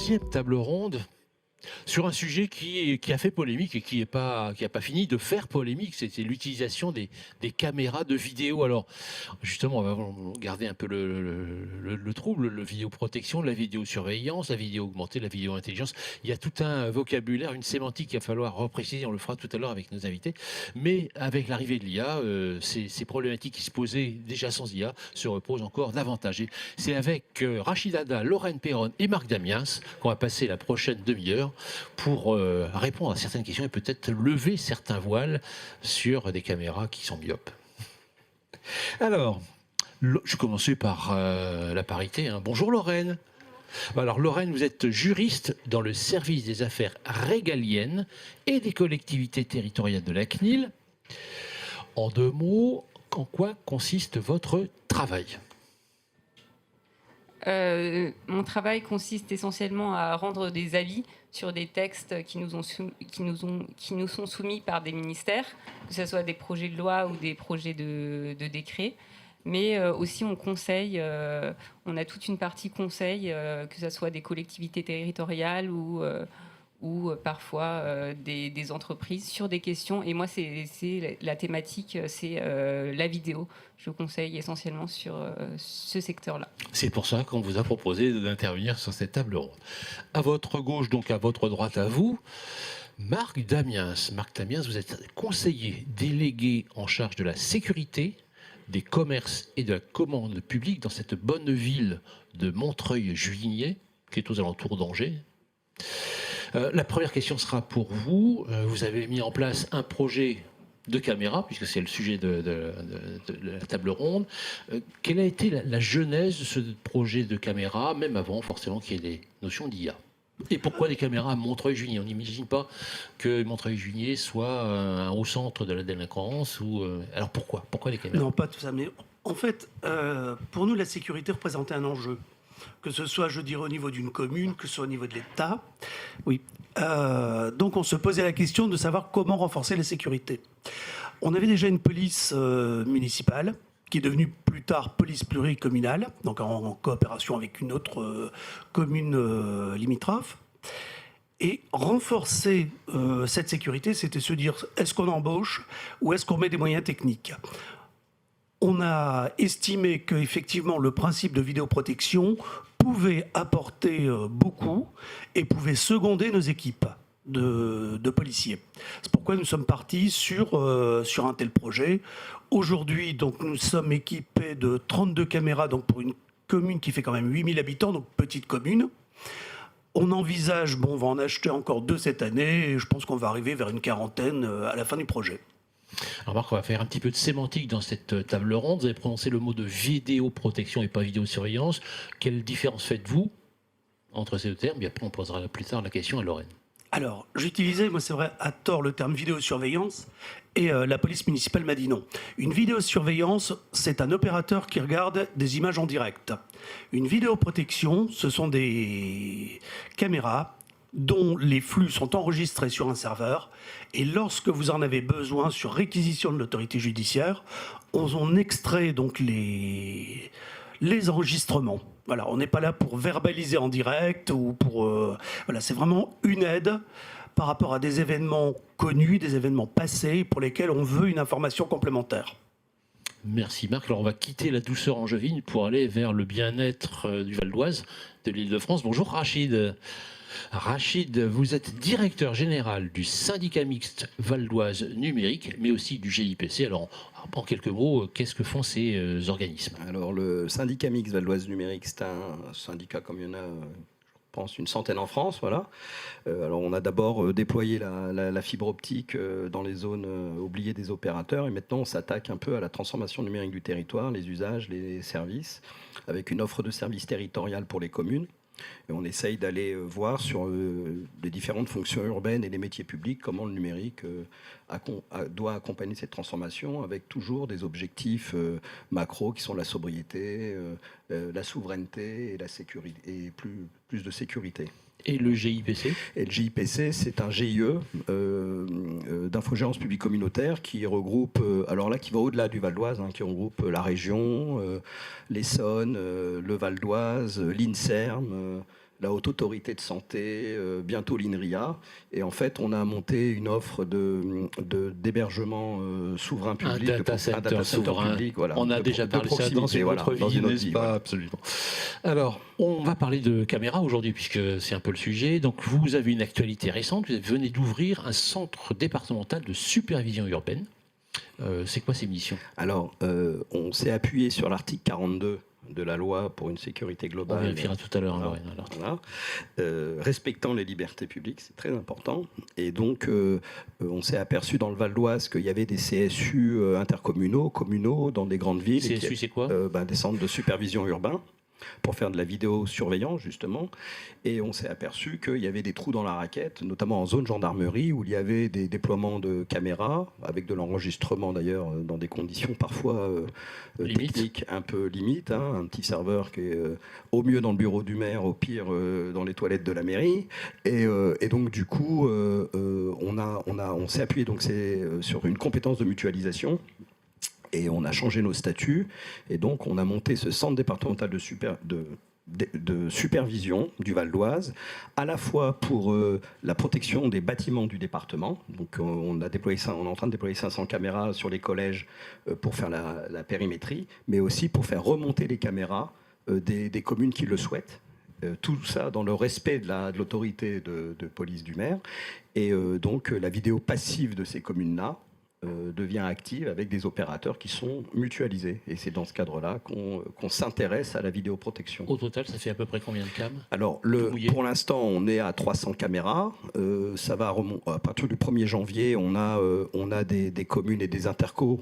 deuxième table ronde sur un sujet qui a fait polémique et qui n'a pas fini de faire polémique, c'était l'utilisation des caméras de vidéo. Alors justement, on va garder un peu le trouble, la vidéoprotection, la vidéosurveillance, la vidéo augmentée, la vidéo intelligence. Il y a tout un vocabulaire, une sémantique qu'il va falloir repréciser, on le fera tout à l'heure avec nos invités. Mais avec l'arrivée de l'IA, ces problématiques qui se posaient déjà sans IA se reposent encore davantage. Et c'est avec Rachid Hadda, Lorraine Perron et Marc Damiens qu'on va passer la prochaine demi-heure pour répondre à certaines questions et peut-être lever certains voiles sur des caméras qui sont myopes. Alors, je commençais par la parité. Hein. Bonjour Lorraine. Alors Lorraine, vous êtes juriste dans le service des affaires régaliennes et des collectivités territoriales de la CNIL. En deux mots, en quoi consiste votre travail ? Mon travail consiste essentiellement à rendre des avis sur des textes qui nous sont soumis par des ministères, que ce soit des projets de loi ou des projets de décret. Mais aussi on conseille, on a toute une partie conseil, que ce soit des collectivités territoriales ou parfois des entreprises sur des questions. Et moi, c'est la thématique, c'est la vidéo. Je conseille essentiellement sur ce secteur-là. C'est pour ça qu'on vous a proposé d'intervenir sur cette table ronde. À votre gauche, donc à votre droite à vous, Marc Damiens. Marc Damiens, vous êtes conseiller délégué en charge de la sécurité, des commerces et de la commande publique dans cette bonne ville de Montreuil-Juigné, qui est aux alentours d'Angers. La première question sera pour vous. Vous avez mis en place un projet de caméra, puisque c'est le sujet de la table ronde. Quelle a été la genèse de ce projet de caméra, même avant forcément qu'il y ait des notions d'IA ? Et pourquoi des caméras à Montreuil-Juigné ? On n'imagine pas que Montreuil-Juigné soit un haut centre de la délinquance. Alors pourquoi les caméras ? Non, pas tout ça. Mais en fait, pour nous, la sécurité représentait un enjeu. Que ce soit, je dirais, au niveau d'une commune, que ce soit au niveau de l'État. Oui. Donc on se posait la question de savoir comment renforcer la sécurité. On avait déjà une police municipale, qui est devenue plus tard police pluricommunale, donc en coopération avec une autre commune limitrophe. Et renforcer cette sécurité, c'était se dire, est-ce qu'on embauche ou est-ce qu'on met des moyens techniques ? On a estimé qu'effectivement, le principe de vidéoprotection pouvait apporter beaucoup et pouvait seconder nos équipes de policiers. C'est pourquoi nous sommes partis sur un tel projet. Aujourd'hui, donc, nous sommes équipés de 32 caméras donc pour une commune qui fait quand même 8000 habitants, donc petite commune. On envisage, on va en acheter encore 2 cette année, et je pense qu'on va arriver vers une quarantaine à la fin du projet. Alors Marc, on va faire un petit peu de sémantique dans cette table ronde. Vous avez prononcé le mot de vidéoprotection et pas vidéosurveillance. Quelle différence faites-vous entre ces deux termes ? Et après, on posera plus tard la question à Lorraine. Alors, j'utilisais, moi c'est vrai, à tort le terme vidéosurveillance, et la police municipale m'a dit non. Une vidéosurveillance, c'est un opérateur qui regarde des images en direct. Une vidéoprotection, ce sont des caméras dont les flux sont enregistrés sur un serveur, et lorsque vous en avez besoin sur réquisition de l'autorité judiciaire, on extrait donc les enregistrements. Voilà, on n'est pas là pour verbaliser en direct ou pour voilà, c'est vraiment une aide par rapport à des événements connus, des événements passés pour lesquels on veut une information complémentaire. Merci Marc. Alors on va quitter la douceur angevine pour aller vers le bien-être du Val d'Oise, de l'Île-de-France. Bonjour Rachid. Rachid, vous êtes directeur général du syndicat mixte Val d'Oise numérique, mais aussi du GIPC. Alors, en quelques mots, qu'est-ce que font ces organismes ? Alors, le syndicat mixte Val d'Oise numérique, c'est un syndicat comme il y en a, je pense, une centaine en France. Voilà. Alors, on a d'abord déployé la fibre optique dans les zones oubliées des opérateurs, et maintenant, on s'attaque un peu à la transformation numérique du territoire, les usages, les services, avec une offre de services territoriales pour les communes. Et on essaye d'aller voir sur les différentes fonctions urbaines et les métiers publics, comment le numérique doit accompagner cette transformation avec toujours des objectifs macro qui sont la sobriété, la souveraineté et la sécurité, et plus de sécurité. Et le GIPC ? Et le GIPC, c'est un GIE d'infogérance publique communautaire qui regroupe, alors là, qui va au-delà du Val d'Oise, qui regroupe la région, l'Essonne, le Val d'Oise, l'INSERM, la Haute Autorité de Santé, bientôt l'INRIA. Et en fait, on a monté une offre d'hébergement souverain public. Un data center souverain. Public, voilà, On a déjà parlé de ça dans une autre vie, n'est-ce pas? Voilà. Absolument. Alors, on va parler de caméras aujourd'hui, puisque c'est un peu le sujet. Donc, vous avez une actualité récente. Vous venez d'ouvrir un centre départemental de supervision urbaine. C'est quoi ces missions? Alors, on s'est appuyé sur l'article 42 de la loi pour une sécurité globale. On vérifiera tout à l'heure. Respectant les libertés publiques, c'est très important. Et donc, on s'est aperçu dans le Val d'Oise qu'il y avait des CSU intercommunaux, communaux, dans des grandes villes. CSU, c'est quoi? Des centres de supervision urbain, pour faire de la vidéosurveillance, justement. Et on s'est aperçu qu'il y avait des trous dans la raquette, notamment en zone gendarmerie, où il y avait des déploiements de caméras, avec de l'enregistrement d'ailleurs, dans des conditions parfois techniques un peu limites. Un petit serveur qui est au mieux dans le bureau du maire, au pire dans les toilettes de la mairie. Et donc, du coup, on s'est appuyé sur une compétence de mutualisation. Et on a changé nos statuts, et donc on a monté ce centre départemental de supervision du Val d'Oise, à la fois pour la protection des bâtiments du département. Donc on est en train de déployer 500 caméras sur les collèges pour faire la périmétrie, mais aussi pour faire remonter les caméras des communes qui le souhaitent. Tout ça dans le respect de l'autorité de police du maire. Et donc la vidéo passive de ces communes-là devient active avec des opérateurs qui sont mutualisés. Et c'est dans ce cadre-là qu'on s'intéresse à la vidéoprotection. Au total, ça fait à peu près combien de cam? Alors, pour l'instant, on est à 300 caméras. Ça va remonter. À partir du 1er janvier, on a des communes et des intercos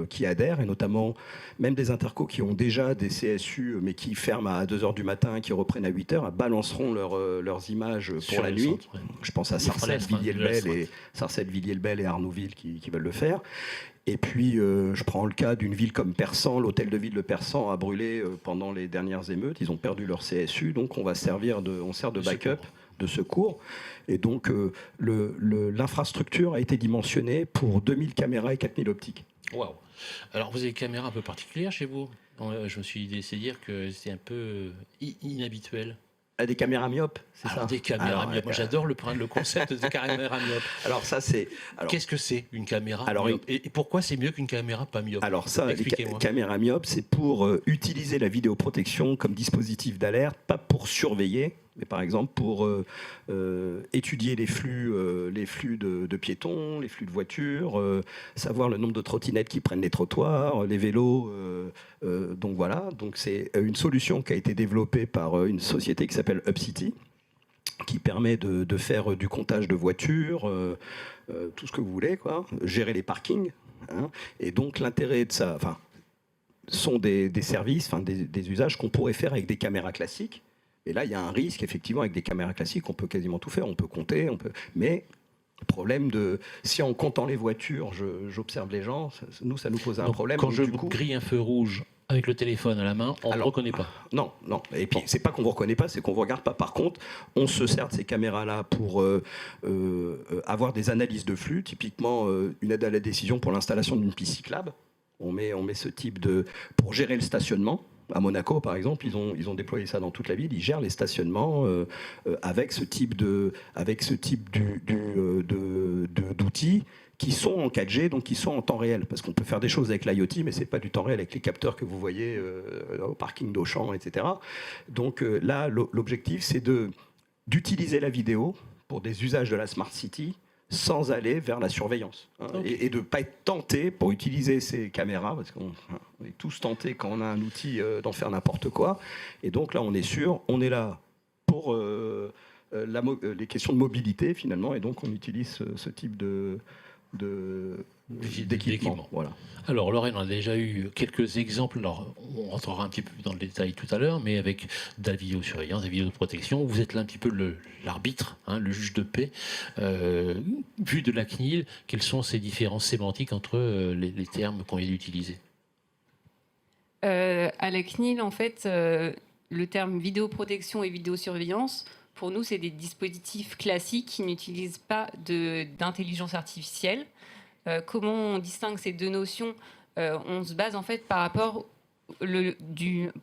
qui adhèrent, et notamment même des intercos qui ont déjà des CSU, mais qui ferment à 2h du matin, qui reprennent à 8h, balanceront leurs images pour la nuit. Centre, ouais. Je pense à Sarcelles, Villiers-le-Bel et Arnouville qui veulent le faire. Et puis, je prends le cas d'une ville comme Persan. L'hôtel de ville de Persan a brûlé pendant les dernières émeutes. Ils ont perdu leur CSU, donc on sert de backup, de secours. Et donc, l'infrastructure a été dimensionnée pour 2000 caméras et 4000 optiques. Waouh! Alors, vous avez des caméras un peu particulières chez vous? Je me suis laissé dire que c'est un peu inhabituel. Des caméras myopes, c'est ça? Des caméras myopes. Moi, j'adore le concept de caméra myope. Alors ça, c'est... Qu'est-ce que c'est une caméra myope? Et pourquoi c'est mieux qu'une caméra pas myope? Alors ça, les caméras myopes, c'est pour utiliser la vidéoprotection comme dispositif d'alerte, pas pour surveiller, mais par exemple pour étudier les flux de piétons, les flux de voitures, savoir le nombre de trottinettes qui prennent les trottoirs, les vélos. Donc voilà, donc c'est une solution qui a été développée par une société qui s'appelle UpCity, qui permet de faire du comptage de voitures, tout ce que vous voulez, quoi, gérer les parkings. Et donc l'intérêt de ça, sont des services, des usages qu'on pourrait faire avec des caméras classiques. Et là, il y a un risque, effectivement, avec des caméras classiques, on peut quasiment tout faire, on peut compter, mais le problème si en comptant les voitures, j'observe les gens, ça nous pose un problème. Quand grille un feu rouge avec le téléphone à la main, on ne reconnaît pas. Non. Et puis, c'est pas qu'on ne vous reconnaît pas, c'est qu'on ne vous regarde pas. Par contre, on se sert de ces caméras-là pour avoir des analyses de flux, typiquement une aide à la décision pour l'installation d'une piste cyclable. On met ce type pour gérer le stationnement. À Monaco, par exemple, ils ont déployé ça dans toute la ville. Ils gèrent les stationnements avec ce type d'outils qui sont en 4G, donc qui sont en temps réel. Parce qu'on peut faire des choses avec l'IoT, mais ce n'est pas du temps réel avec les capteurs que vous voyez au parking d'Auchan, etc. Donc là, l'objectif, c'est d'utiliser la vidéo pour des usages de la Smart City sans aller vers la surveillance. Et de ne pas être tenté pour utiliser ces caméras, parce qu'on est tous tentés quand on a un outil d'en faire n'importe quoi. Et donc là, on est là pour les questions de mobilité, finalement, et donc on utilise ce type d'équipement. Voilà. Alors Lorraine, on a déjà eu quelques exemples. Alors, on rentrera un petit peu dans le détail tout à l'heure, mais avec de la vidéosurveillance, de la vidéoprotection, vous êtes là un petit peu l'arbitre, le juge de paix. Vu de la CNIL, quelles sont ces différences sémantiques entre les termes qu'on vient d'utiliser? À la CNIL, en fait, le terme vidéoprotection et vidéosurveillance, pour nous, c'est des dispositifs classiques qui n'utilisent pas d'intelligence artificielle. Comment on distingue ces deux notions? On se base en fait par rapport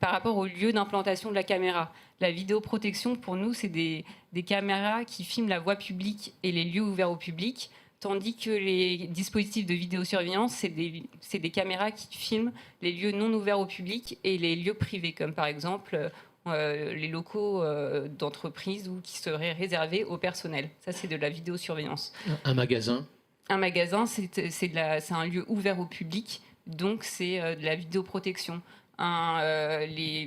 par rapport au lieu d'implantation de la caméra. La vidéoprotection, pour nous, c'est des caméras qui filment la voie publique et les lieux ouverts au public, tandis que les dispositifs de vidéosurveillance, c'est des caméras qui filment les lieux non ouverts au public et les lieux privés, comme par exemple les locaux d'entreprise ou qui seraient réservés au personnel. Ça, c'est de la vidéosurveillance. Un magasin? Un magasin, c'est un lieu ouvert au public, donc c'est de la vidéoprotection. Les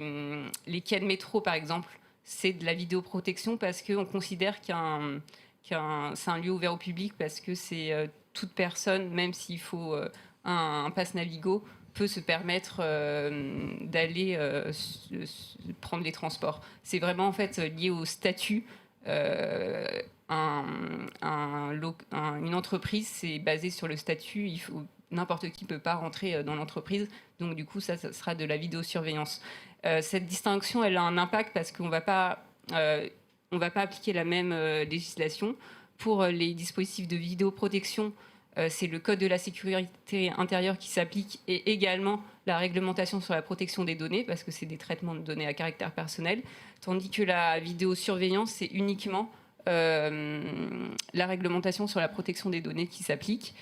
quais de métro, par exemple, c'est de la vidéoprotection parce qu'on considère c'est un lieu ouvert au public parce que c'est toute personne, même s'il faut un pass Navigo, peut se permettre d'aller prendre les transports. C'est vraiment en fait lié au statut. Une entreprise, c'est basé sur le statut. N'importe qui ne peut pas rentrer dans l'entreprise. Donc, du coup, ça sera de la vidéosurveillance. Cette distinction, elle a un impact parce qu'on ne va pas appliquer la même législation. Pour les dispositifs de vidéoprotection, c'est le Code de la sécurité intérieure qui s'applique et également la réglementation sur la protection des données, parce que c'est des traitements de données à caractère personnel. Tandis que la vidéosurveillance, c'est uniquement la réglementation sur la protection des données qui s'applique.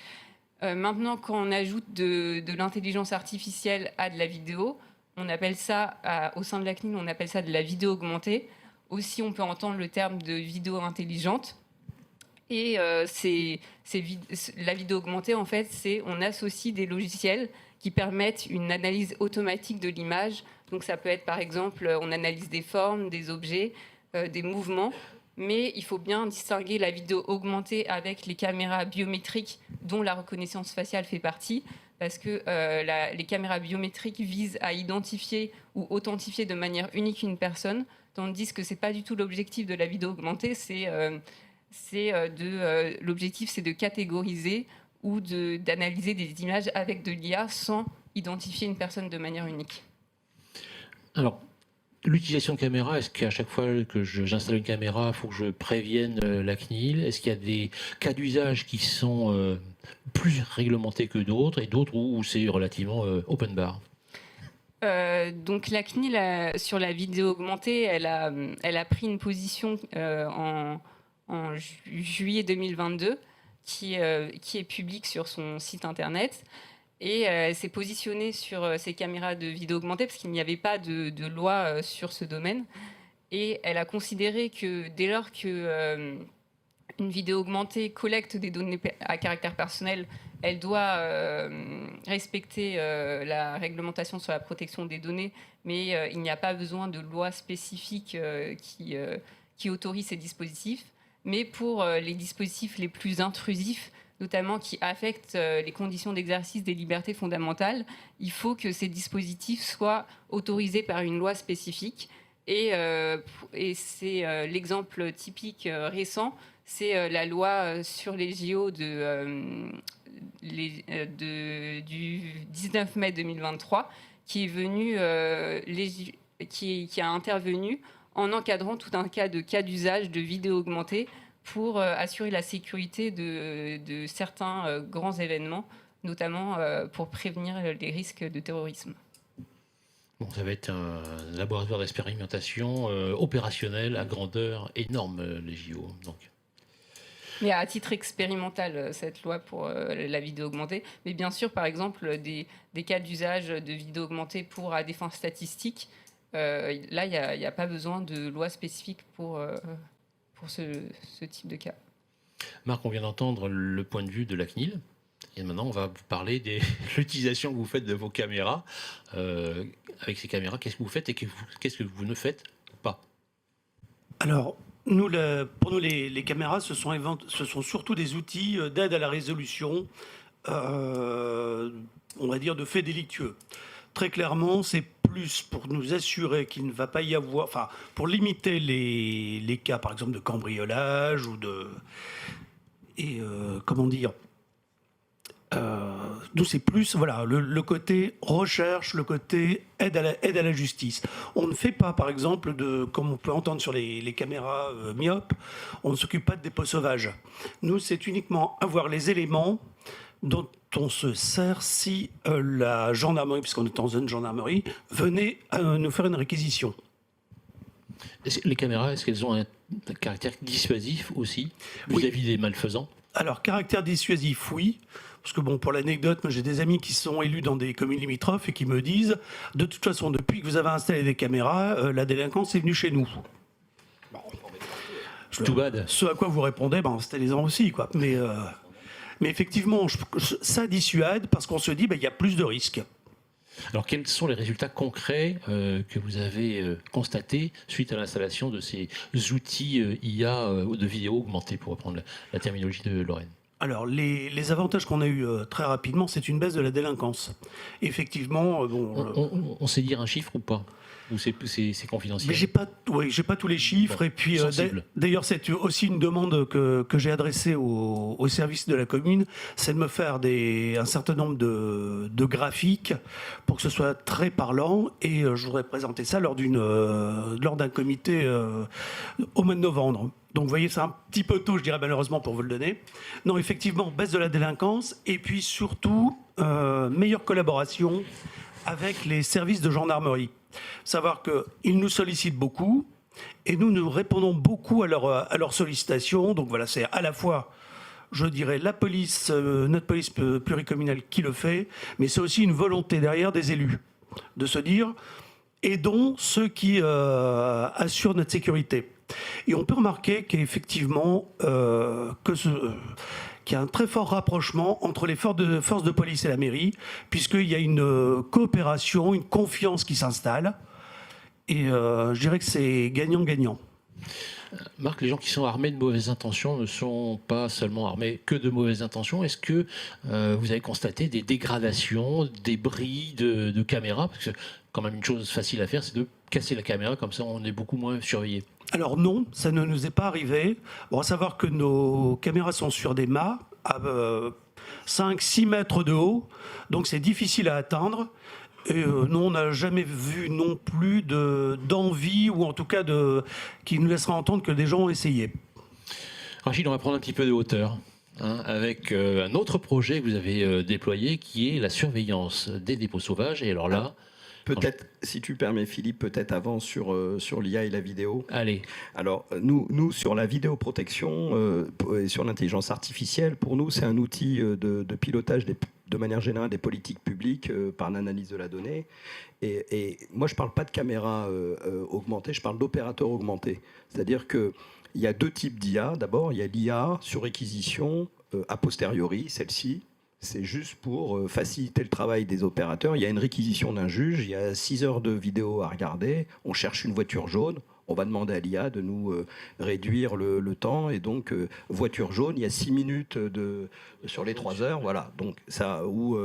Maintenant, quand on ajoute de l'intelligence artificielle à de la vidéo, on appelle ça, au sein de la CNIL, on appelle ça de la vidéo augmentée. Aussi, on peut entendre le terme de vidéo intelligente. Et la vidéo augmentée, en fait, on associe des logiciels qui permettent une analyse automatique de l'image. Donc, ça peut être, par exemple, on analyse des formes, des objets, des mouvements. Mais il faut bien distinguer la vidéo augmentée avec les caméras biométriques dont la reconnaissance faciale fait partie, parce que les caméras biométriques visent à identifier ou authentifier de manière unique une personne, tandis que ce n'est pas du tout l'objectif de la vidéo augmentée, l'objectif c'est de catégoriser ou d'analyser des images avec de l'IA sans identifier une personne de manière unique. Alors, l'utilisation de caméra, est-ce qu'à chaque fois que j'installe une caméra, il faut que je prévienne la CNIL? Est-ce qu'il y a des cas d'usage qui sont plus réglementés que d'autres et d'autres où c'est relativement open bar? Donc la CNIL, sur la vidéo augmentée, elle a pris une position en juillet 2022 qui est publique sur son site internet. Et elle s'est positionnée sur ces caméras de vidéo augmentée parce qu'il n'y avait pas de loi sur ce domaine. Et elle a considéré que dès lors qu'une vidéo augmentée collecte des données à caractère personnel, elle doit respecter la réglementation sur la protection des données, mais il n'y a pas besoin de loi spécifique qui autorise ces dispositifs. Mais pour les dispositifs les plus intrusifs, notamment qui affectent les conditions d'exercice des libertés fondamentales, il faut que ces dispositifs soient autorisés par une loi spécifique. Et c'est l'exemple typique récent, c'est la loi sur les JO du 19 mai 2023 qui a intervenu en encadrant tout un cas d'usage de vidéo augmentée pour assurer la sécurité de certains grands événements, notamment pour prévenir les risques de terrorisme. Bon, ça va être un laboratoire d'expérimentation opérationnel à grandeur énorme, les JO. Donc. Mais à titre expérimental, cette loi pour la vidéo augmentée. Mais bien sûr, par exemple, des cas d'usage de vidéo augmentée à des fins statistiques, là, il n'y a pas besoin de loi spécifique pour ce type de cas. Marc, on vient d'entendre le point de vue de la CNIL. Et maintenant, on va vous parler de l'utilisation que vous faites de vos caméras. Avec ces caméras, qu'est-ce que vous faites et qu'est-ce que vous ne faites pas? Alors, pour nous, les caméras, ce sont surtout des outils d'aide à la résolution, on va dire, de faits délictueux. Très clairement, c'est plus pour nous assurer qu'il ne va pas y avoir... Enfin, pour limiter les cas, par exemple, de cambriolage ou de... Et comment dire nous, c'est plus voilà, le côté recherche, le côté aide à la justice. On ne fait pas, par exemple, comme on peut entendre sur les caméras myopes, on ne s'occupe pas de dépôts sauvages. Nous, c'est uniquement avoir les éléments dont on se sert si la gendarmerie, puisqu'on est en zone gendarmerie, venait à nous faire une réquisition. Les caméras, est-ce qu'elles ont un caractère dissuasif aussi vis-à-vis des malfaisants? Alors, caractère dissuasif, oui. Parce que, bon, pour l'anecdote, moi, j'ai des amis qui sont élus dans des communes limitrophes et qui me disent, de toute façon, depuis que vous avez installé des caméras, la délinquance est venue chez nous. Too bad. Ce à quoi vous répondez, installez-en aussi, quoi. Mais effectivement, ça dissuade parce qu'on se dit, il y a plus de risques. Alors, quels sont les résultats concrets que vous avez constatés suite à l'installation de ces outils IA de vidéo augmentée, pour reprendre la terminologie de Lorraine? Alors, les avantages qu'on a eus très rapidement, c'est une baisse de la délinquance. Effectivement, On sait dire un chiffre ou pas? Ou c'est confidentiel? mais j'ai pas tous les chiffres. Bon, et puis, sensible. d'ailleurs, c'est aussi une demande que j'ai adressée au service de la commune, c'est de me faire un certain nombre de graphiques pour que ce soit très parlant. Et je voudrais présenter ça lors d'un comité au mois de novembre. Donc, vous voyez, c'est un petit peu tôt, je dirais, malheureusement, pour vous le donner. Non, effectivement, baisse de la délinquance et puis surtout, meilleure collaboration avec les services de gendarmerie. Savoir qu'ils nous sollicitent beaucoup et nous répondons beaucoup à leurs sollicitations. Donc voilà, c'est à la fois, je dirais, la police, notre police pluricommunale qui le fait, mais c'est aussi une volonté derrière des élus de se dire aidons ceux qui assurent notre sécurité. Et on peut remarquer qu'effectivement, qu'il y a un très fort rapprochement entre les forces de police et la mairie, puisqu'il y a une coopération, une confiance qui s'installe. Et je dirais que c'est gagnant-gagnant. Marc, les gens qui sont armés de mauvaises intentions ne sont pas seulement armés que de mauvaises intentions. Est-ce que vous avez constaté des dégradations, des bris de caméras? Parce que quand même une chose facile à faire, c'est de casser la caméra, comme ça on est beaucoup moins surveillé. Alors non, ça ne nous est pas arrivé. Bon, à savoir que nos caméras sont sur des mâts à 5-6 mètres de haut, donc c'est difficile à atteindre. Et nous, on n'a jamais vu non plus d'envie, ou en tout cas qui nous laissera entendre que des gens ont essayé. Rachid, on va prendre un petit peu de hauteur, avec un autre projet que vous avez déployé, qui est la surveillance des dépôts sauvages. Et alors là... Peut-être, si tu permets Philippe, peut-être avant sur l'IA et la vidéo. Allez. Alors nous sur la vidéoprotection et sur l'intelligence artificielle, pour nous c'est un outil de pilotage de manière générale des politiques publiques par l'analyse de la donnée. Et moi je ne parle pas de caméras augmentées, je parle d'opérateurs augmentés. C'est-à-dire qu'il y a deux types d'IA. D'abord, il y a l'IA sur réquisition a posteriori, celle-ci. C'est juste pour faciliter le travail des opérateurs. Il y a une réquisition d'un juge, il y a 6 heures de vidéo à regarder, on cherche une voiture jaune, on va demander à l'IA de nous réduire le temps, et donc voiture jaune, il y a 6 minutes sur les 3 heures, voilà. Donc ça, ou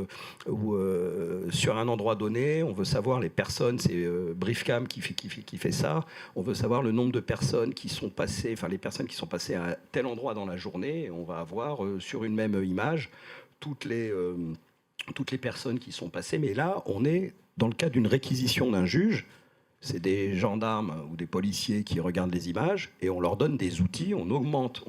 sur un endroit donné, on veut savoir les personnes, c'est Briefcam qui fait ça, on veut savoir le nombre de personnes qui sont passées, enfin les personnes qui sont passées à tel endroit dans la journée, et on va avoir sur une même image toutes les personnes qui sont passées. Mais là, on est dans le cas d'une réquisition d'un juge. C'est des gendarmes ou des policiers qui regardent les images et on leur donne des outils, on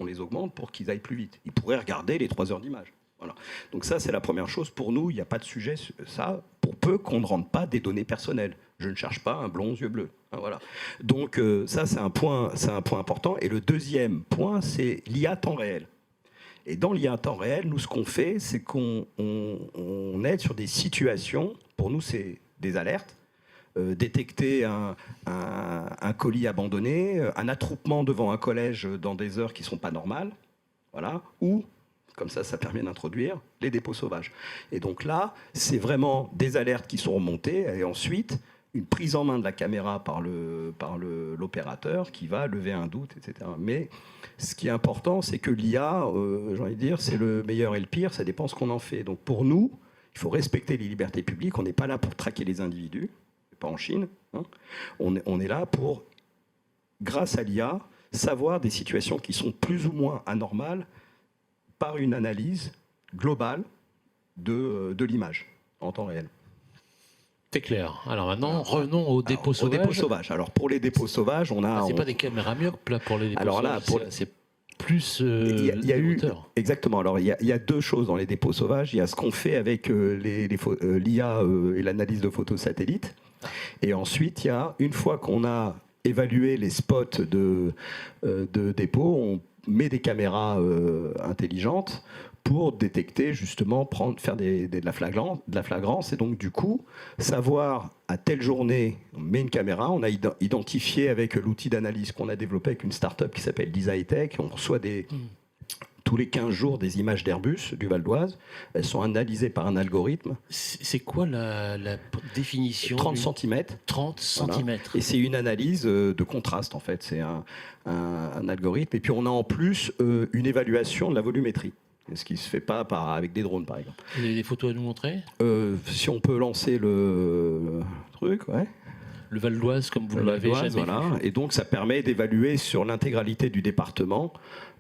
les augmente pour qu'ils aillent plus vite. Ils pourraient regarder les 3 heures d'image. Voilà. Donc ça, c'est la première chose. Pour nous, il n'y a pas de sujet, ça, pour peu qu'on ne rentre pas des données personnelles. Je ne cherche pas un blond aux yeux bleus. Voilà. Donc ça, c'est un point important. Et le deuxième point, c'est l'IA temps réel. Et dans l'IA temps réel, nous, ce qu'on fait, c'est qu'on aide sur des situations. Pour nous, c'est des alertes. Détecter un colis abandonné, un attroupement devant un collège dans des heures qui ne sont pas normales. Voilà. Ou, comme ça permet d'introduire les dépôts sauvages. Et donc là, c'est vraiment des alertes qui sont remontées. Et ensuite, une prise en main de la caméra par l'opérateur qui va lever un doute, etc. Mais ce qui est important, c'est que l'IA, j'ai envie de dire, c'est le meilleur et le pire, ça dépend ce qu'on en fait. Donc pour nous, il faut respecter les libertés publiques, on n'est pas là pour traquer les individus, pas en Chine, hein. On est là pour, grâce à l'IA, savoir des situations qui sont plus ou moins anormales par une analyse globale de l'image en temps réel. C'est clair. Alors maintenant, revenons aux dépôts sauvages. Aux dépôts sauvages. Alors pour les dépôts sauvages, on a... C'est pas des caméras myopes là pour les dépôts sauvages. Alors là, plus Il y a eu hauteur. exactement. Alors il y a deux choses dans les dépôts sauvages. Il y a ce qu'on fait avec l'IA et l'analyse de photos satellites. Et ensuite, il y a une fois qu'on a évalué les spots de dépôt, on met des caméras intelligentes pour détecter justement, faire de la flagrance, et donc du coup savoir à telle journée on met une caméra. On a identifié avec l'outil d'analyse qu'on a développé avec une start-up qui s'appelle Lisa Tech, on reçoit tous les 15 jours des images d'Airbus du Val d'Oise. Elles sont analysées par un algorithme. C'est quoi la définition 30 cm. 30 cm. Et c'est une analyse de contraste en fait. C'est un algorithme. Et puis on a en plus une évaluation de la volumétrie. Ce qui ne se fait pas avec des drones, par exemple. Vous avez des photos à nous montrer? Si on peut lancer le truc, ouais. Le Val d'Oise, comme vous Le l'avez Val d'Oise, jamais voilà. vu. Et donc, ça permet d'évaluer sur l'intégralité du département,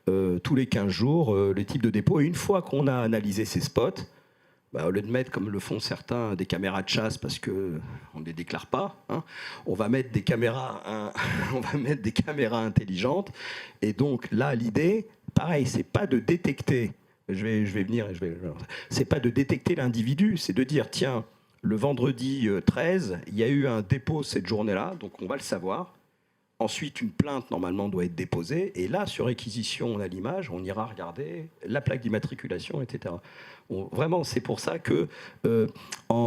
tous les 15 jours, les types de dépôts. Et une fois qu'on a analysé ces spots, au lieu de mettre, comme le font certains, des caméras de chasse parce qu'on ne les déclare pas, hein, on va mettre des caméras intelligentes. Et donc, là, l'idée, pareil, c'est pas de détecter... Je vais venir. C'est pas de détecter l'individu, c'est de dire tiens, le vendredi 13, il y a eu un dépôt cette journée-là, donc on va le savoir. Ensuite, une plainte normalement doit être déposée, et là, sur réquisition, on a l'image, on ira regarder la plaque d'immatriculation, etc. Vraiment, c'est pour ça que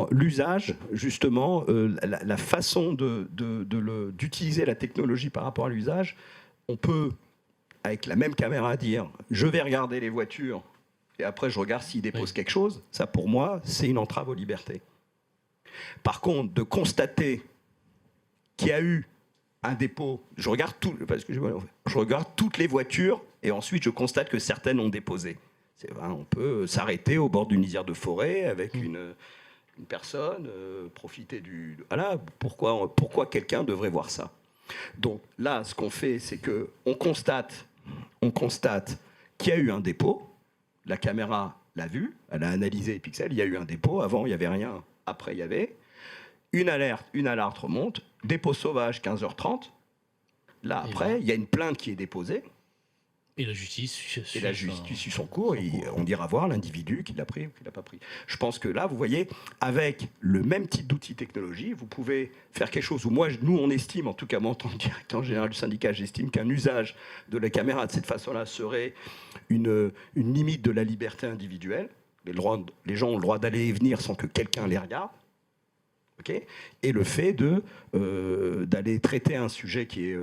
l'usage, justement, la façon d'utiliser la technologie par rapport à l'usage, on peut, avec la même caméra, dire je vais regarder les voitures. Et après, je regarde s'il dépose quelque chose. Ça, pour moi, c'est une entrave aux libertés. Par contre, de constater qu'il y a eu un dépôt, je regarde toutes les voitures et ensuite je constate que certaines ont déposé. On peut s'arrêter au bord d'une lisière de forêt avec une personne, profiter du... Voilà, pourquoi quelqu'un devrait voir ça? Donc là, ce qu'on fait, c'est qu'on constate qu'il y a eu un dépôt. La caméra l'a vu, elle a analysé les pixels, il y a eu un dépôt, avant il n'y avait rien, après il y avait. Une alerte remonte, dépôt sauvage 15h30. Là après, il y a une plainte qui est déposée. Et la justice suit son cours, et on ira voir l'individu qui l'a pris ou qui l'a pas pris. Je pense que là, vous voyez, avec le même type d'outil technologie, vous pouvez faire quelque chose où nous, on estime, en tout cas moi en tant que directeur général du syndicat, j'estime qu'un usage de la caméra de cette façon-là serait une limite de la liberté individuelle. Les gens ont le droit d'aller et venir sans que quelqu'un les regarde. Okay, et le fait d'aller traiter un sujet qui est...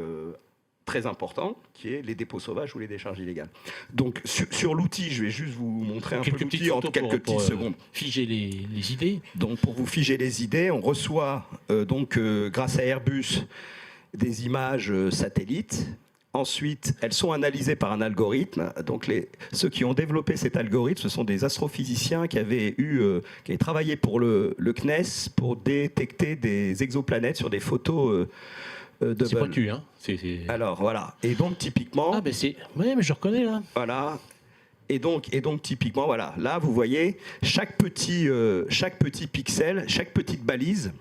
très important, qui est les dépôts sauvages ou les décharges illégales. Donc sur l'outil, je vais juste vous montrer un peu l'outil en quelques petites secondes. Figer les idées. Donc pour vous figer les idées, on reçoit grâce à Airbus des images satellites. Ensuite, elles sont analysées par un algorithme. Donc ceux qui ont développé cet algorithme, ce sont des astrophysiciens qui avaient travaillé pour le CNES pour détecter des exoplanètes sur des photos c'est pointu, hein. Alors voilà. Et donc typiquement. Ah ben mais je reconnais là. Voilà. Et donc typiquement voilà. Là vous voyez chaque petit pixel, chaque petite balise.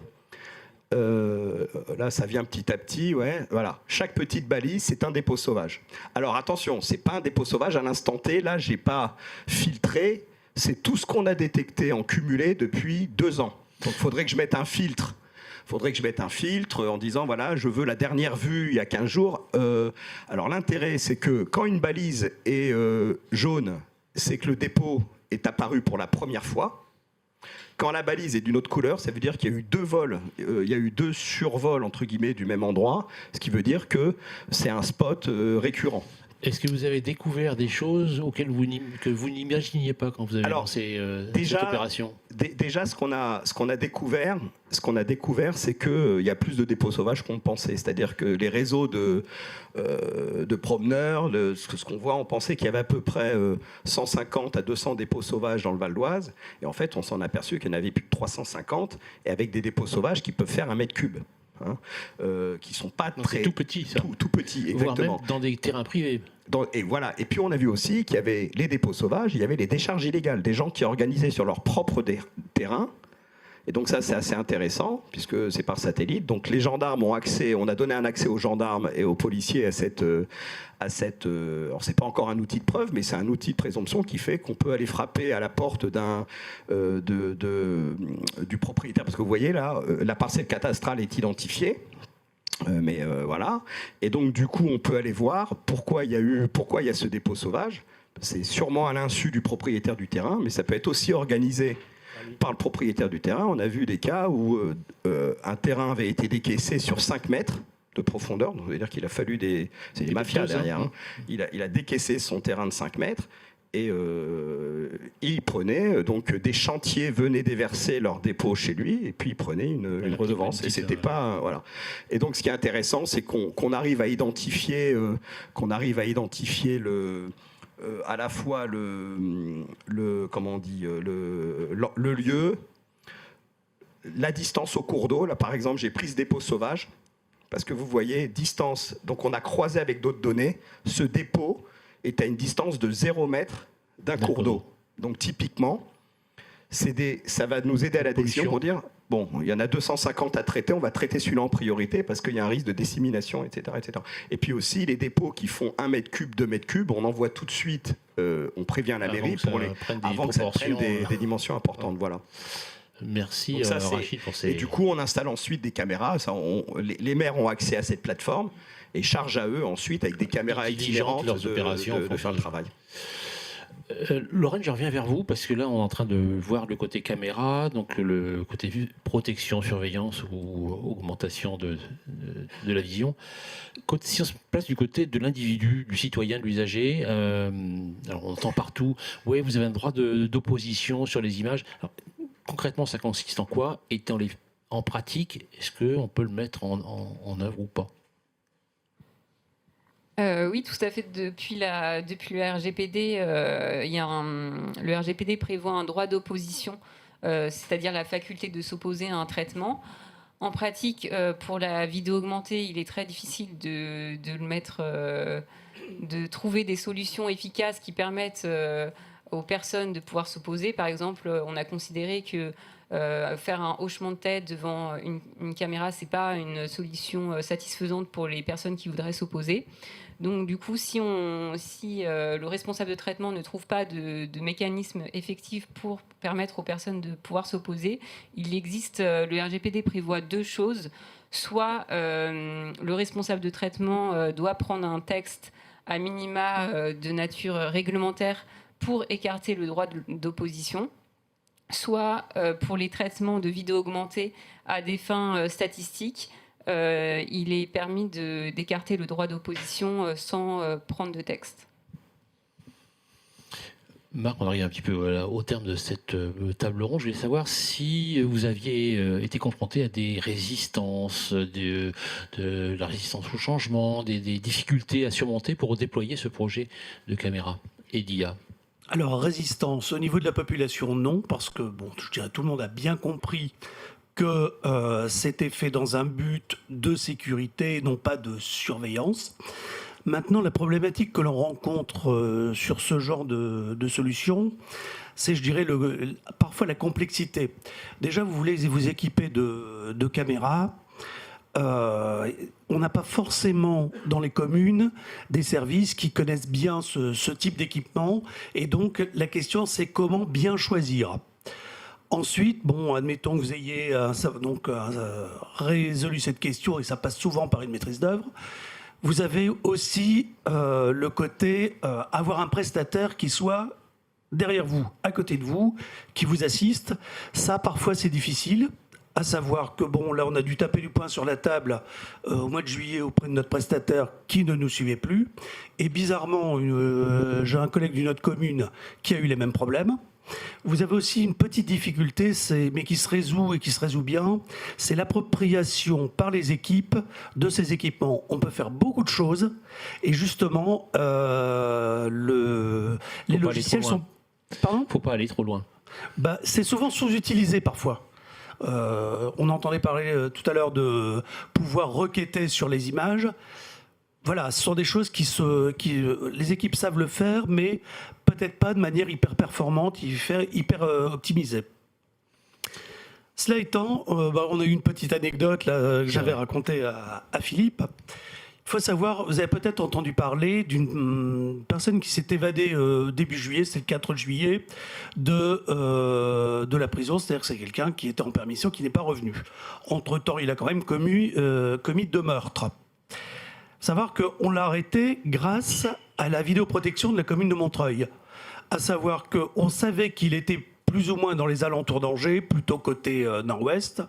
Là ça vient petit à petit, ouais. Voilà. Chaque petite balise, c'est un dépôt sauvage. Alors attention, c'est pas un dépôt sauvage à l'instant T. Là, j'ai pas filtré. C'est tout ce qu'on a détecté en cumulé depuis 2 ans. Donc il faudrait que je mette un filtre. En disant, voilà, je veux la dernière vue il y a 15 jours. Alors l'intérêt, c'est que quand une balise est jaune, c'est que le dépôt est apparu pour la première fois. Quand la balise est d'une autre couleur, ça veut dire qu'il y a eu 2 vols, il y a eu 2 survols, entre guillemets, du même endroit, ce qui veut dire que c'est un spot récurrent. Est-ce que vous avez découvert des choses que vous n'imaginiez pas quand vous avez lancé cette opération? Déjà, ce qu'on a découvert, c'est qu'il y a plus de dépôts sauvages qu'on pensait. C'est-à-dire que les réseaux de promeneurs, ce qu'on voit, on pensait qu'il y avait à peu près 150 à 200 dépôts sauvages dans le Val d'Oise. Et en fait, on s'en a aperçu qu'il y en avait plus de 350, et avec des dépôts sauvages qui peuvent faire 1 mètre cube. Qui sont pas très tout petits, ça. Tout petits, exactement. Voire même dans des terrains privés. Et voilà. Et puis on a vu aussi qu'il y avait les dépôts sauvages, il y avait les décharges illégales, des gens qui organisaient sur leur propre terrain Et donc ça, c'est assez intéressant, puisque c'est par satellite. Donc les gendarmes ont accès, on a donné un accès aux gendarmes et aux policiers à cette alors c'est pas encore un outil de preuve, mais c'est un outil de présomption qui fait qu'on peut aller frapper à la porte du propriétaire. Parce que vous voyez là, la parcelle cadastrale est identifiée. Voilà. Et donc du coup, on peut aller voir pourquoi il y a ce dépôt sauvage. C'est sûrement à l'insu du propriétaire du terrain, mais ça peut être aussi organisé par le propriétaire du terrain. On a vu des cas où un terrain avait été décaissé sur 5 mètres de profondeur. Donc, ça veut dire qu'il a fallu c'est des mafias derrière. Hein. Il a décaissé son terrain de 5 mètres. Et il prenait, donc des chantiers venaient déverser leur dépôt chez lui, et puis il prenait une redevance. Et c'était pas voilà. Et donc ce qui est intéressant, c'est qu'on arrive à identifier, à la fois comment on dit, le lieu, la distance au cours d'eau. Là, par exemple, j'ai pris ce dépôt sauvage parce que vous voyez distance. Donc on a croisé avec d'autres données ce dépôt est à une distance de 0 mètre d'un cours d'eau. Donc typiquement, ça va nous aider à la décision pour dire, bon, il y en a 250 à traiter, on va traiter celui-là en priorité parce qu'il y a un risque de dissémination, etc., etc. Et puis aussi, les dépôts qui font 1 mètre cube, 2 mètres cubes, on envoie tout de suite, on prévient la mairie avant que ça prenne des dimensions importantes. Voilà. Merci Rachid pour ces... Et du coup, on installe ensuite des caméras. Les maires ont accès à cette plateforme et charge à eux ensuite, avec des caméras itinérantes, de faire le travail. Lorraine, je reviens vers vous parce que là, on est en train de voir le côté caméra, donc le côté protection, surveillance ou augmentation de la vision. Si on se place du côté de l'individu, du citoyen, de l'usager, alors on entend partout, oui, vous avez un droit d'opposition sur les images. Alors, concrètement, ça consiste en quoi? Et en pratique, est-ce qu'on peut le mettre en œuvre ou pas? Oui, tout à fait. Depuis le RGPD, le RGPD prévoit un droit d'opposition, c'est-à-dire la faculté de s'opposer à un traitement. En pratique, pour la vidéo augmentée, il est très difficile de le mettre, de trouver des solutions efficaces qui permettent aux personnes de pouvoir s'opposer. Par exemple, on a considéré que faire un hochement de tête devant une caméra, c'est pas une solution satisfaisante pour les personnes qui voudraient s'opposer. Donc du coup, si le responsable de traitement ne trouve pas de mécanisme effectif pour permettre aux personnes de pouvoir s'opposer, il existe, le RGPD prévoit 2 choses. Soit le responsable de traitement doit prendre un texte à minima de nature réglementaire pour écarter le droit d'opposition, soit pour les traitements de vidéo augmentée à des fins statistiques, il est permis d'écarter le droit d'opposition sans prendre de texte. Marc, on arrive un petit peu au terme de cette table ronde. Je voulais savoir si vous aviez été confronté à des résistances, de la résistance au changement, des difficultés à surmonter pour déployer ce projet de caméra et d'IA. Alors, résistance, au niveau de la population, non, parce que, bon, je dirais, tout le monde a bien compris que c'était fait dans un but de sécurité, non pas de surveillance. Maintenant, la problématique que l'on rencontre sur ce genre de solution, c'est, je dirais, parfois la complexité. Déjà, vous voulez vous équiper de caméras. On n'a pas forcément dans les communes des services qui connaissent bien ce type d'équipement. Et donc, la question, c'est comment bien choisir. Ensuite, bon, admettons que vous ayez résolu cette question, et ça passe souvent par une maîtrise d'œuvre. Vous avez aussi le côté avoir un prestataire qui soit derrière vous, à côté de vous, qui vous assiste. Ça, parfois, c'est difficile. À savoir que, bon, là, on a dû taper du poing sur la table au mois de juillet auprès de notre prestataire qui ne nous suivait plus. Et bizarrement, j'ai un collègue d'une autre commune qui a eu les mêmes problèmes. Vous avez aussi une petite difficulté, mais qui se résout et qui se résout bien, c'est l'appropriation par les équipes de ces équipements. On peut faire beaucoup de choses et justement, les logiciels sont... Pardon ? Faut pas aller trop loin. C'est souvent sous-utilisé parfois. On entendait parler tout à l'heure de pouvoir requêter sur les images. Voilà, ce sont des choses les équipes savent le faire, mais peut-être pas de manière hyper performante, hyper optimisée. Cela étant, on a eu une petite anecdote là, que j'avais racontée à Philippe. Il faut savoir, vous avez peut-être entendu parler d'une personne qui s'est évadée début juillet, c'est le 4 juillet, de la prison. C'est-à-dire que c'est quelqu'un qui était en permission, qui n'est pas revenu. Entre-temps, il a quand même commis 2 meurtres. Il faut savoir qu'on l'a arrêté grâce à la vidéoprotection de la commune de Montreuil. À savoir qu'on savait qu'il était plus ou moins dans les alentours d'Angers, plutôt côté nord-ouest.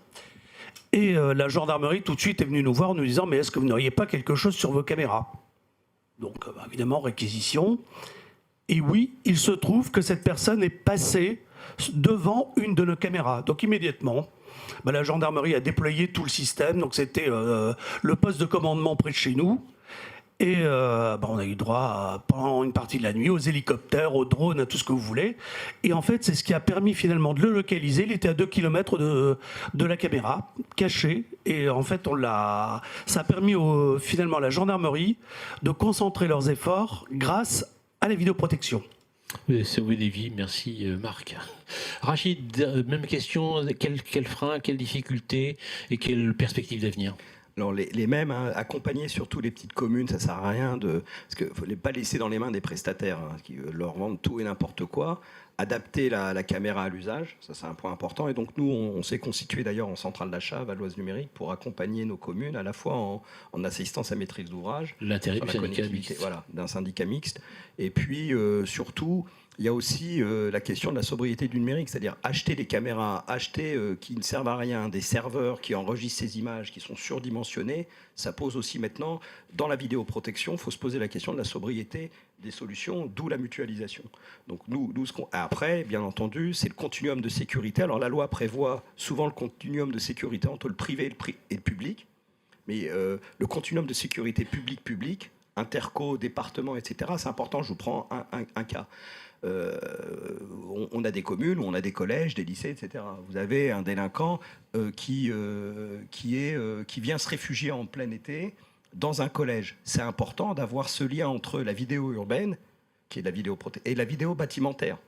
Et la gendarmerie tout de suite est venue nous voir en nous disant « Mais est-ce que vous n'auriez pas quelque chose sur vos caméras ?» Donc évidemment, réquisition. Et oui, il se trouve que cette personne est passée devant une de nos caméras. Donc immédiatement, la gendarmerie a déployé tout le système. Donc c'était le poste de commandement près de chez nous. Et on a eu droit pendant une partie de la nuit aux hélicoptères, aux drones, à tout ce que vous voulez. Et en fait, c'est ce qui a permis finalement de le localiser. Il était à 2 km de la caméra, caché. Et en fait, ça a permis finalement à la gendarmerie de concentrer leurs efforts grâce à la vidéoprotection. Vous avez sauvé des vies, merci Marc. Rachid, même question, quel frein, quelle difficulté et quelle perspective d'avenir? Alors les mêmes, hein, accompagner surtout les petites communes, ça sert à rien parce qu'il ne faut les pas laisser dans les mains des prestataires qui leur vendent tout et n'importe quoi. Adapter la caméra à l'usage, ça c'est un point important. Et donc nous, on s'est constitué d'ailleurs en centrale d'achat Valoise Numérique pour accompagner nos communes à la fois en assistance à maîtrise d'ouvrage, l'intérêt du syndicat mixte, voilà, d'un syndicat mixte. Et puis surtout, il y a aussi la question de la sobriété du numérique, c'est-à-dire acheter des caméras, qui ne servent à rien, des serveurs qui enregistrent ces images, qui sont surdimensionnés, ça pose aussi maintenant, dans la vidéoprotection, il faut se poser la question de la sobriété des solutions, d'où la mutualisation. Donc après, bien entendu, c'est le continuum de sécurité. Alors la loi prévoit souvent le continuum de sécurité entre le privé et le public, mais le continuum de sécurité public-public, interco, département, etc., c'est important. Je vous prends un cas. On a des communes où on a des collèges, des lycées, etc. Vous avez un délinquant qui vient se réfugier en plein été dans un collège. C'est important d'avoir ce lien entre la vidéo urbaine, qui est la vidéo et la vidéo bâtimentaire.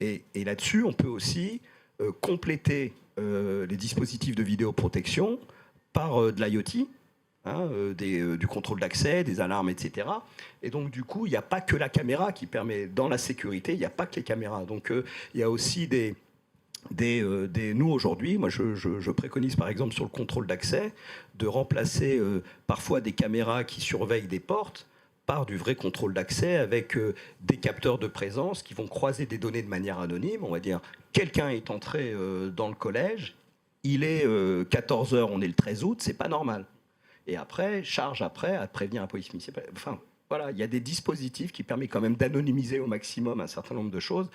Et là-dessus, on peut aussi compléter les dispositifs de vidéoprotection par de l'IoT, du contrôle d'accès, des alarmes, etc. Et donc, du coup, il n'y a pas que la caméra qui permet, dans la sécurité, il n'y a pas que les caméras. Donc, il y a aussi nous, aujourd'hui, moi, je préconise, par exemple, sur le contrôle d'accès, de remplacer parfois des caméras qui surveillent des portes par du vrai contrôle d'accès avec des capteurs de présence qui vont croiser des données de manière anonyme. On va dire, quelqu'un est entré dans le collège, il est 14h, on est le 13 août, c'est pas normal. Et après, à prévenir la police municipale. Enfin, voilà, il y a des dispositifs qui permettent quand même d'anonymiser au maximum un certain nombre de choses.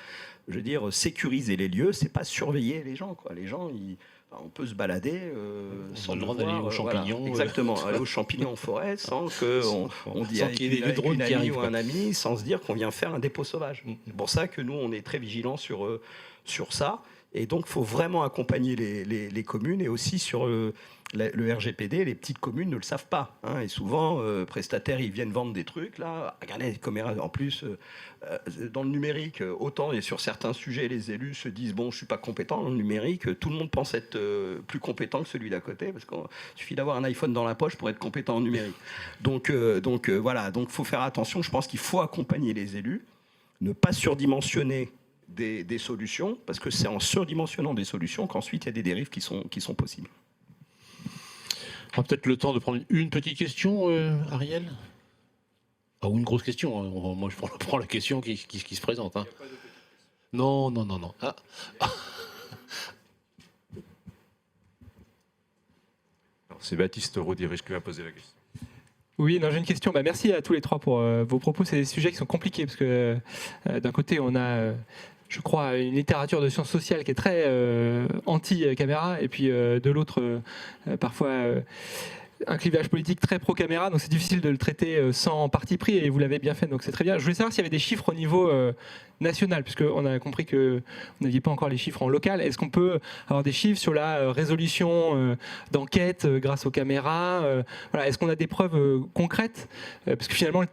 Je veux dire, sécuriser les lieux, c'est pas surveiller les gens, quoi. Les gens, on peut se balader sans le droit d'aller aux champignons. Voilà, exactement, aller aux champignons en forêt sans qu'on dise qu'il y ait une amie ou un ami, sans se dire qu'on vient faire un dépôt sauvage. C'est pour ça que nous, on est très vigilants sur ça. Et donc, il faut vraiment accompagner les communes et aussi sur le RGPD, les petites communes ne le savent pas. Et souvent, prestataires, ils viennent vendre des trucs. Là, regardez les caméras. En plus, dans le numérique, autant et sur certains sujets, les élus se disent bon, je suis pas compétent dans le numérique. Tout le monde pense être plus compétent que celui d'à côté, parce qu'il suffit d'avoir un iPhone dans la poche pour être compétent en numérique. Donc voilà. Donc, faut faire attention. Je pense qu'il faut accompagner les élus, ne pas surdimensionner des solutions, parce que c'est en surdimensionnant des solutions qu'ensuite il y a des dérives qui sont possibles. On aura peut-être le temps de prendre une petite question, Ariel. Ou une grosse question. Moi, je prends la question qui se présente. Hein. Non. Ah. C'est Baptiste Rodirich qui va poser la question. Oui, j'ai une question. Merci à tous les trois pour vos propos. C'est des sujets qui sont compliqués parce que d'un côté, on a, je crois, une littérature de sciences sociales qui est très anti-caméra et puis de l'autre, parfois, un clivage politique très pro-caméra, donc c'est difficile de le traiter sans parti pris, et vous l'avez bien fait, donc c'est très bien. Je voulais savoir s'il y avait des chiffres au niveau national, puisqu'on a compris que vous n'aviez pas encore les chiffres en local. Est-ce qu'on peut avoir des chiffres sur la résolution d'enquête grâce aux caméras voilà. Est-ce qu'on a des preuves concrètes parce que finalement,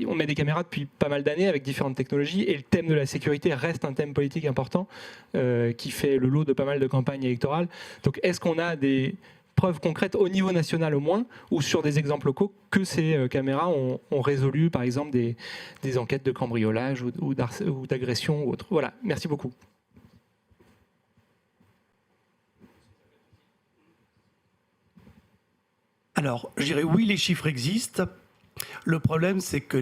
on met des caméras depuis pas mal d'années avec différentes technologies, et le thème de la sécurité reste un thème politique important qui fait le lot de pas mal de campagnes électorales. Donc est-ce qu'on a des preuves concrètes au niveau national au moins, ou sur des exemples locaux, que ces caméras ont résolu par exemple des enquêtes de cambriolage ou d'agression ou autre. Voilà, merci beaucoup. Alors, je dirais oui, les chiffres existent. Le problème, c'est que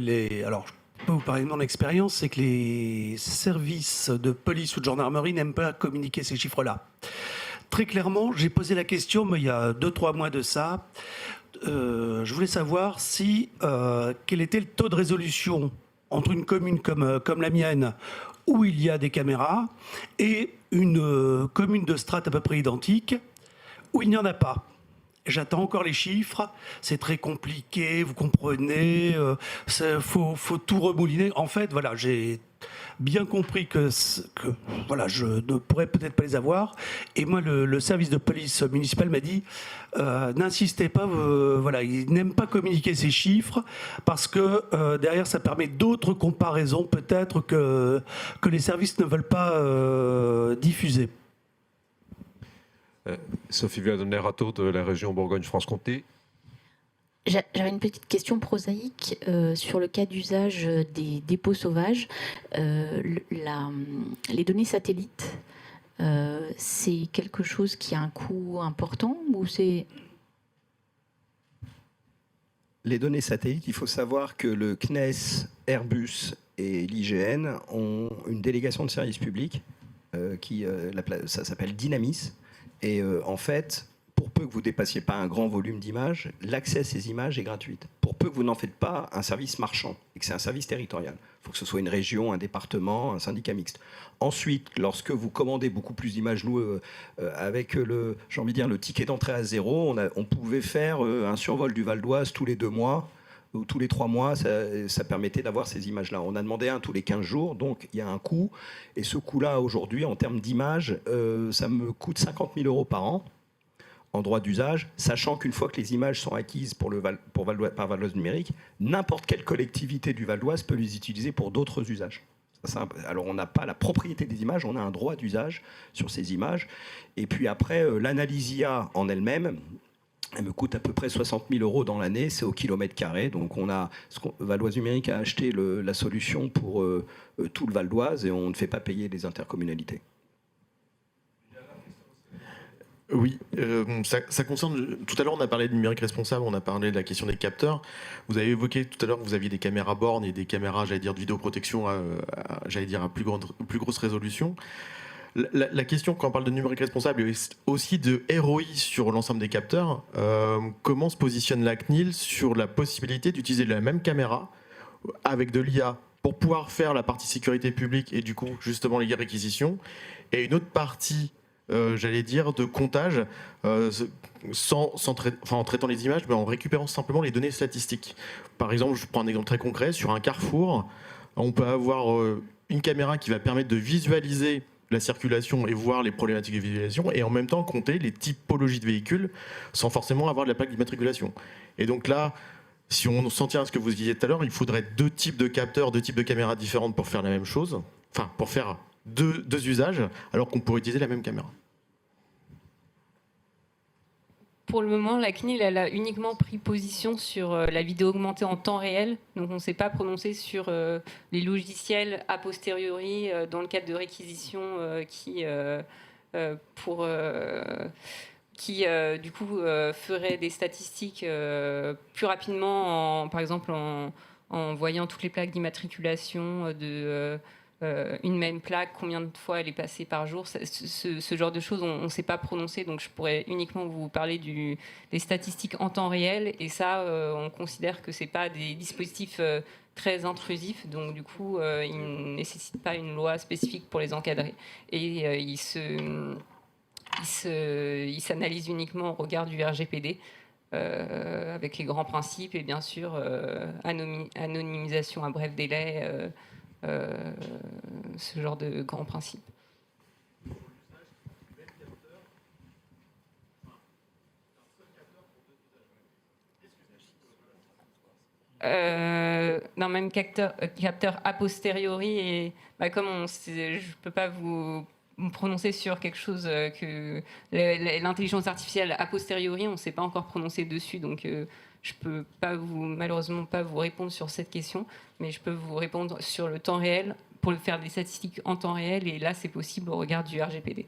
alors, je peux vous parler de mon expérience, c'est que les services de police ou de gendarmerie n'aiment pas communiquer ces chiffres-là. Très clairement, j'ai posé la question, mais il y a 2-3 mois de ça. Je voulais savoir quel était le taux de résolution entre une commune comme la mienne, où il y a des caméras, et une commune de strate à peu près identique, où il n'y en a pas. J'attends encore les chiffres, c'est très compliqué, vous comprenez, faut tout remouliner. En fait, voilà, j'ai bien compris que voilà, je ne pourrais peut-être pas les avoir. Et moi, le service de police municipal m'a dit n'insistez pas, voilà, ils n'aiment pas communiquer ces chiffres parce que derrière, ça permet d'autres comparaisons peut-être que les services ne veulent pas diffuser. Sophie Villadonet-Rateau de la région Bourgogne-Franche-Comté. J'avais une petite question prosaïque sur le cas d'usage des dépôts sauvages. Les données satellites, c'est quelque chose qui a un coût important ou c'est... Les données satellites, il faut savoir que le CNES, Airbus et l'IGN ont une délégation de service public ça s'appelle Dynamis. Et en fait, pour peu que vous ne dépassiez pas un grand volume d'images, l'accès à ces images est gratuit. Pour peu que vous n'en faites pas un service marchand et que c'est un service territorial. Il faut que ce soit une région, un département, un syndicat mixte. Ensuite, lorsque vous commandez beaucoup plus d'images, nous, avec le ticket d'entrée à 0, on pouvait faire un survol du Val d'Oise tous les 2 mois ou tous les 3 mois, ça permettait d'avoir ces images-là. On a demandé un tous les 15 jours, donc il y a un coût. Et ce coût-là, aujourd'hui, en termes d'images, ça me coûte 50 000 € par an en droit d'usage, sachant qu'une fois que les images sont acquises par Val d'Oise Numérique, n'importe quelle collectivité du Val d'Oise peut les utiliser pour d'autres usages. Alors on n'a pas la propriété des images, on a un droit d'usage sur ces images. Et puis après, l'analyse IA en elle-même, elle me coûte à peu près 60 000 € dans l'année, c'est au kilomètre carré. Donc Val d'Oise Numérique a acheté la solution pour tout le Val d'Oise et on ne fait pas payer les intercommunalités. Oui, ça concerne. Tout à l'heure, on a parlé de numérique responsable, on a parlé de la question des capteurs. Vous avez évoqué tout à l'heure que vous aviez des caméras bornes et des caméras, de vidéoprotection à plus grosse résolution. La question, quand on parle de numérique responsable, est aussi de ROI sur l'ensemble des capteurs. Comment se positionne la CNIL sur la possibilité d'utiliser la même caméra avec de l'IA pour pouvoir faire la partie sécurité publique et du coup, justement, les réquisitions, et une autre partie de comptage en traitant les images, mais en récupérant simplement les données statistiques. Par exemple, je prends un exemple très concret, sur un carrefour, on peut avoir une caméra qui va permettre de visualiser la circulation et voir les problématiques de visualisation, et en même temps compter les typologies de véhicules sans forcément avoir de la plaque d'immatriculation. Et donc là, si on s'en tient à ce que vous disiez tout à l'heure, il faudrait 2 types de capteurs, 2 types de caméras différentes pour faire la même chose, enfin pour faire deux usages, alors qu'on pourrait utiliser la même caméra. Pour le moment, la CNIL, elle a uniquement pris position sur la vidéo augmentée en temps réel. Donc, on ne s'est pas prononcé sur les logiciels a posteriori dans le cadre de réquisition qui du coup, feraient des statistiques plus rapidement, par exemple en voyant toutes les plaques d'immatriculation une même plaque, combien de fois elle est passée par jour, ce genre de choses, on ne s'est pas prononcé, donc je pourrais uniquement vous parler des statistiques en temps réel, et ça, on considère que ce n'est pas des dispositifs très intrusifs, donc du coup, ils ne nécessitent pas une loi spécifique pour les encadrer. Et ils s'analysent uniquement au regard du RGPD. avec les grands principes et bien sûr anonymisation à bref délai, ce genre de grands principes. D'un même capteur a posteriori, et comme je ne peux pas vous me prononcer sur quelque chose que l'intelligence artificielle a posteriori, on ne s'est pas encore prononcé dessus, donc je ne peux malheureusement pas vous répondre sur cette question, mais je peux vous répondre sur le temps réel pour faire des statistiques en temps réel, et là c'est possible au regard du RGPD.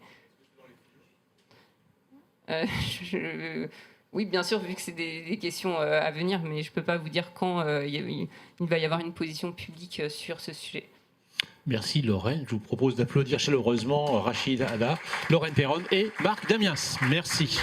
Oui, bien sûr, vu que c'est des questions à venir, mais je ne peux pas vous dire quand il va y avoir une position publique sur ce sujet. Merci Lorraine. Je vous propose d'applaudir chaleureusement Rachid Hadda, Lorraine Perron et Marc Damiens. Merci.